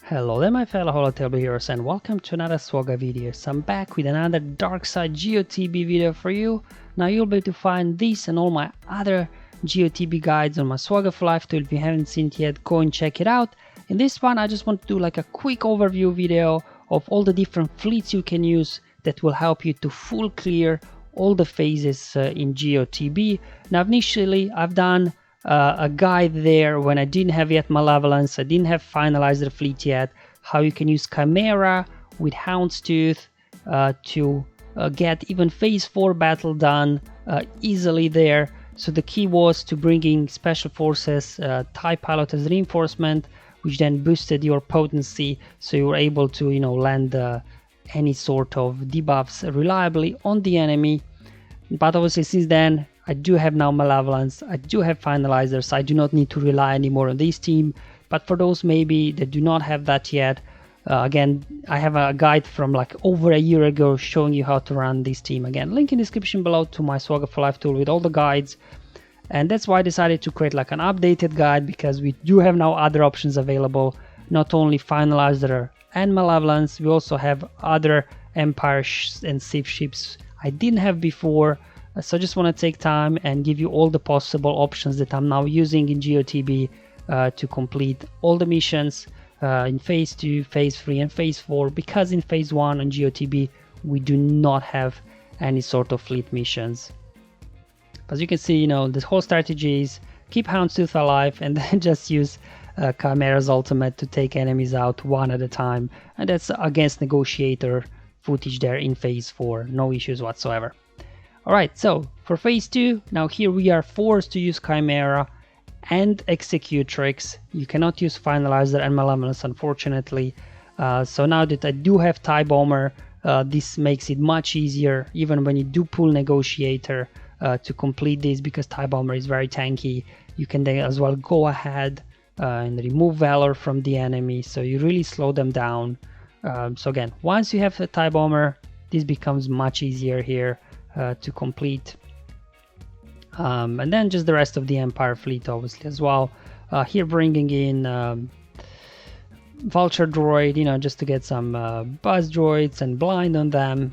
Hello there my fellow holotail heroes and welcome to another SWGOH video. So I'm back with another Dark Side Geo TB video for you. Now you'll be able to find this and all my other Geo TB guides on my SWGOH Live tool. If you haven't seen it yet, go and check it out. In this one I just want to do like a quick overview video of all the different fleets you can use that will help you to full clear all the phases in Geo TB. Now initially I've done a guide there when I didn't have yet Malevolence, I didn't have Finalizer fleet yet, how you can use Chimaera with Houndstooth to get even phase 4 battle done easily there. So the key was to bringing Special Forces TIE Pilot as reinforcement, which then boosted your potency, so you were able to land any sort of debuffs reliably on the enemy. But obviously since then I do have now Malevolence, I do have Finalizer, so I do not need to rely anymore on this team. But for those maybe that do not have that yet, again, I have a guide from like over a year ago showing you how to run this team. Again, link in the description below to my SWGOH Live tool with all the guides. And that's why I decided to create like an updated guide, because we do have now other options available, not only Finalizer and Malevolence, we also have other Empire and Sith ships I didn't have before. So I just want to take time and give you all the possible options that I'm now using in Geo TB to complete all the missions in phase 2, phase 3 and phase 4, because in phase 1 on Geo TB we do not have any sort of fleet missions. As you can see, the whole strategy is keep Houndstooth alive and then just use Chimaera's ultimate to take enemies out one at a time, and that's against Negotiator footage there in phase 4, no issues whatsoever. Alright, so for phase 2, now here we are forced to use Chimaera and Executrix. You cannot use Finalizer and Malevolence, unfortunately. So now that I do have Tie Bomber, this makes it much easier, even when you do pull Negotiator to complete this, because Tie Bomber is very tanky. You can then as well go ahead and remove Valor from the enemy, so you really slow them down. So again, once you have the Tie Bomber, this becomes much easier here to complete, and then just the rest of the Empire fleet obviously as well. Here bringing in Vulture Droid, just to get some Buzz Droids and blind on them,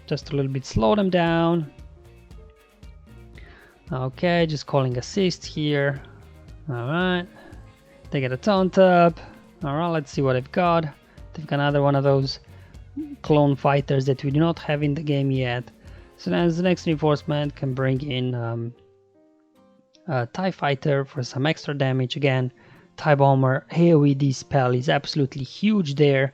just a little bit slow them down. Okay, just calling assist here. Alright, they get a taunt up. Alright, let's see what they've got. They've got another one of those clone fighters that we do not have in the game yet. So then the next reinforcement can bring in a TIE Fighter for some extra damage. Again, TIE Bomber AoE spell is absolutely huge there.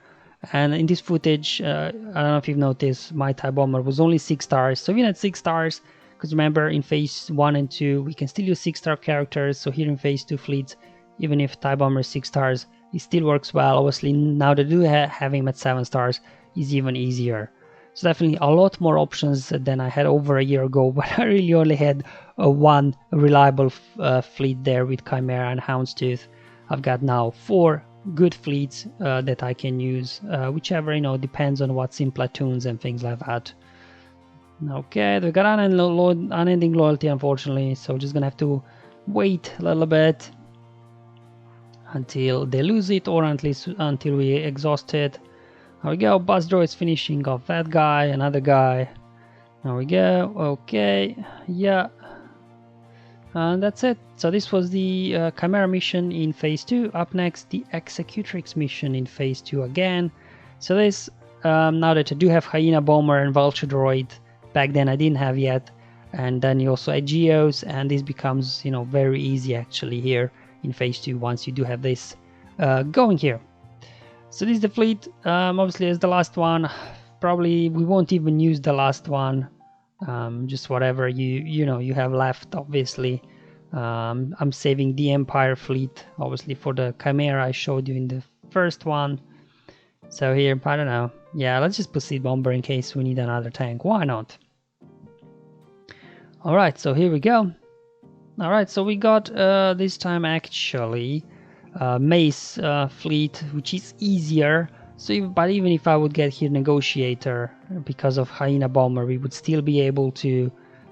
And in this footage, I don't know if you've noticed, my TIE Bomber was only 6 stars. So even at 6 stars, because remember in phase 1 and 2 we can still use 6-star characters. So here in phase 2 fleets, even if TIE Bomber is 6 stars, it still works well. Obviously now that I do have him at 7 stars is even easier. So definitely a lot more options than I had over a year ago, but I really only had one reliable fleet there with Chimaera and Houndstooth. I've got now 4 good fleets that I can use, whichever depends on what's in platoons and things like that. Okay, we got unending loyalty unfortunately, so just gonna have to wait a little bit until they lose it, or at least until we exhaust it. There we go, Buzz Droid's finishing off that guy, another guy. There we go, okay, yeah. And that's it. So this was the Chimaera mission in phase 2. Up next, the Executrix mission in phase 2 again. So this, now that I do have Hyena Bomber and Vulture Droid, back then I didn't have yet. And then you also had Geos, and this becomes, very easy actually here in phase 2 once you do have this going here. So this is the fleet, obviously as the last one. Probably we won't even use the last one, just whatever you have left obviously. I'm saving the Empire fleet obviously for the Chimaera I showed you in the first one. So here, I don't know, yeah, let's just put Seed Bomber in case we need another tank, why not? Alright, so here we go. Alright, so we got this time actually Mace fleet, which is easier. So but even if I would get here Negotiator because of Hyena Bomber, we would still be able to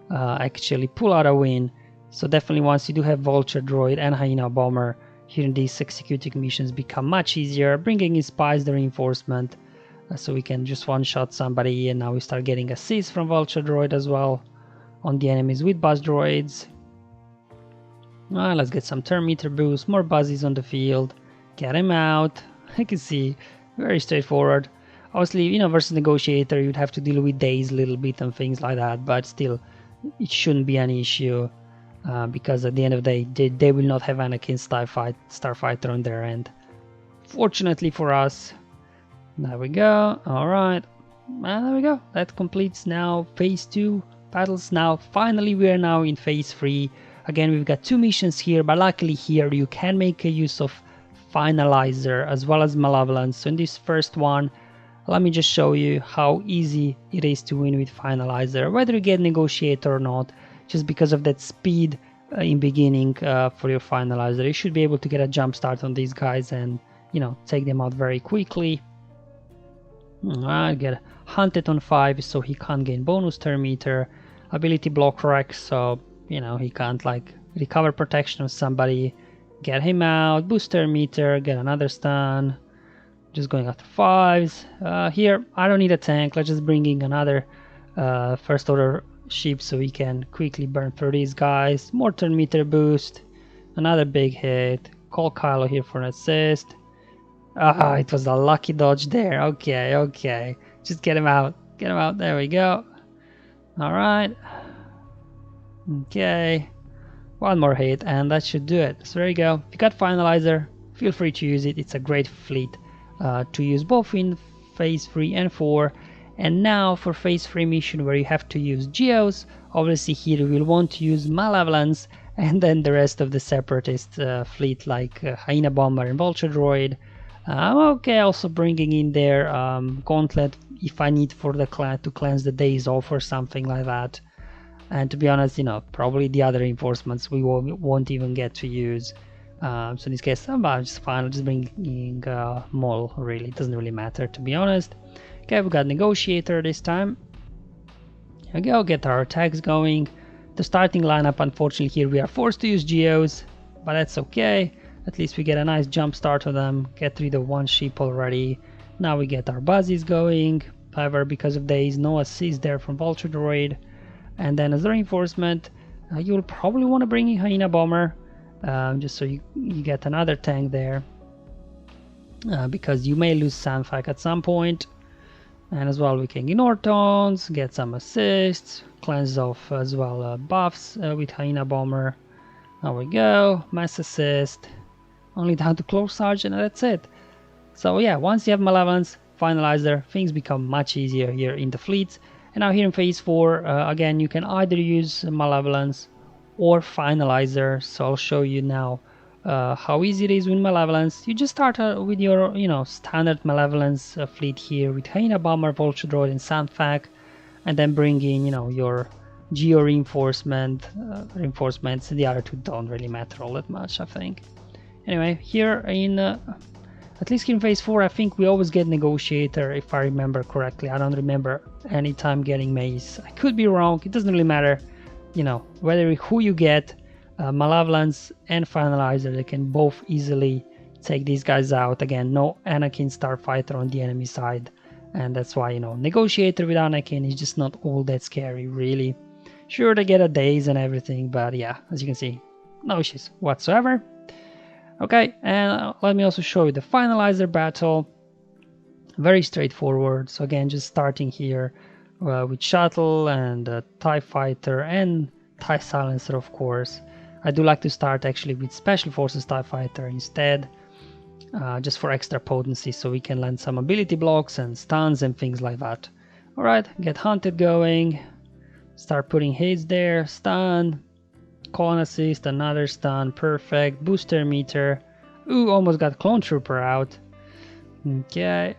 actually pull out a win. So definitely once you do have Vulture Droid and Hyena Bomber, here in these executing missions become much easier, bringing in spies, the reinforcement, so we can just one-shot somebody, and now we start getting assists from Vulture Droid as well on the enemies with Buzz Droids. Let's get some turn meter boost, more Buzzies on the field, get him out. I can see, very straightforward. Obviously, you know, versus Negotiator, you'd have to deal with days a little bit and things like that, but still, it shouldn't be an issue. Because at the end of the day, they will not have Anakin Starfighter on their end. Fortunately for us. There we go. Alright. There we go. That completes now phase 2 battles. Now, finally, we are now in phase 3. Again, we've got 2 missions here, but luckily here you can make a use of Finalizer as well as Malevolence. So in this first one, let me just show you how easy it is to win with Finalizer, whether you get Negotiator or not. Just because of that speed in beginning for your Finalizer, you should be able to get a jump start on these guys and, you know, take them out very quickly. Alright, get Hunted on 5, so he can't gain bonus turn meter. Ability block wreck, so, you know, he can't like recover protection of somebody. Get him out, boost turn meter, get another stun. Just going after 5s. Here, I don't need a tank, let's just bring in another first order ship so we can quickly burn through these guys. More turn meter boost, another big hit. Call Kylo here for an assist. It was a lucky dodge there. Okay, just get him out, there we go. All right, okay, one more hit and that should do it. So there you go. If you got Finalizer, feel free to use it. It's a great fleet to use both in phase 3 and 4. And now for phase 3 mission where you have to use Geos, obviously here you will want to use Malevolence, and then the rest of the Separatist fleet like Hyena Bomber and Vulture Droid. Okay, also bringing in there Gauntlet if I need for the clan to cleanse the days off or something like that. And to be honest, you know, probably the other reinforcements we won't even get to use. So in this case, I'm just fine. I'm just bringing Maul, really. It doesn't really matter, to be honest. Okay, we got Negotiator this time. Here we go, get our attacks going. The starting lineup, unfortunately, here we are forced to use Geos, but that's okay. At least we get a nice jump start on them, get rid of one ship already. Now we get our Buzzies going. However, because of days, no assist there from Vulture Droid. And then as a reinforcement, you'll probably want to bring in Hyena Bomber, just so you get another tank there. Because you may lose Sanfak at some point. And as well we can ignore taunts, get some assists, cleanse off as well buffs with Hyena Bomber. There we go, mass assist, only down to Close Sergeant and that's it. So yeah, once you have Malevolence, Finalizer, things become much easier here in the fleets. And now here in phase 4, again you can either use Malevolence or Finalizer. So I'll show you now how easy it is with Malevolence. You just start with your, you know, standard Malevolence fleet here with Hyena Bomber, Vulture Droid, and Sandfak, and then bring in, you know, your Geo reinforcements. The other two don't really matter all that much, I think. Anyway, here in at least in phase 4, I think we always get Negotiator, if I remember correctly. I don't remember any time getting Mace. I could be wrong. It doesn't really matter, you know, who you get. Malevolence and Finalizer, they can both easily take these guys out. Again, no Anakin Starfighter on the enemy side, and that's why, you know, Negotiator with Anakin is just not all that scary, really. Sure, they get a daze and everything, but yeah, as you can see, no issues whatsoever. Okay, and let me also show you the Finalizer battle. Very straightforward. So again, just starting here with Shuttle and TIE Fighter and TIE Silencer, of course. I do like to start actually with Special Forces TIE Fighter instead, just for extra potency, so we can land some ability blocks and stuns and things like that. Alright, get Hunted going, start putting hits there, stun, call and assist, another stun, perfect, booster meter. Ooh, almost got Clone Trooper out. Okay,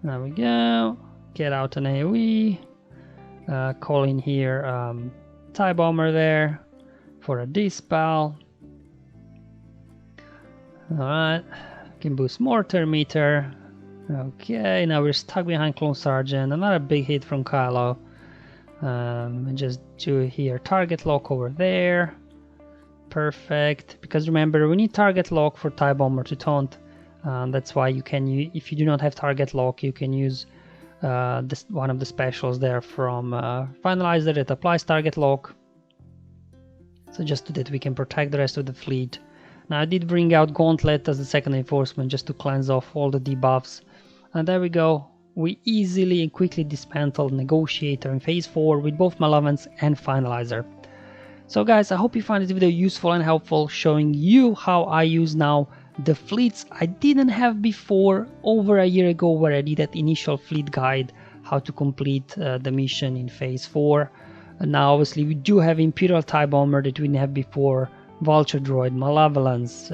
there we go, get out an AoE, call in here TIE Bomber there for a dispel. Alright, can boost more turn meter. Okay, now we're stuck behind Clone Sergeant. Another big hit from Kylo. And just do here target lock over there. perfect. Because remember, we need target lock for Tie Bomber to taunt. That's why you can, if you do not have target lock, you can use one of the specials there from Finalizer that applies target lock. So just so that we can protect the rest of the fleet. Now I did bring out Gauntlet as the second enforcement just to cleanse off all the debuffs. And there we go. We easily and quickly dismantled Negotiator in phase 4 with both Malevolence and Finalizer. So guys, I hope you find this video useful and helpful, showing you how I use now the fleets I didn't have before over a year ago, where I did that initial fleet guide, how to complete the mission in phase 4. And now obviously we do have Imperial Tie Bomber that we didn't have before, Vulture Droid, Malevolence,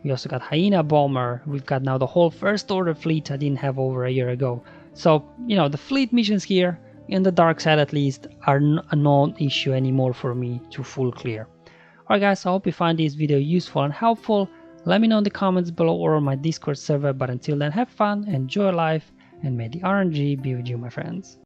we also got Hyena Bomber, we've got now the whole First Order fleet I didn't have over a year ago. So, you know, the fleet missions here, in the dark side at least, are a non-issue anymore for me to full clear. Alright guys, I hope you find this video useful and helpful. Let me know in the comments below or on my Discord server, but until then, have fun, enjoy life, and may the RNG be with you, my friends.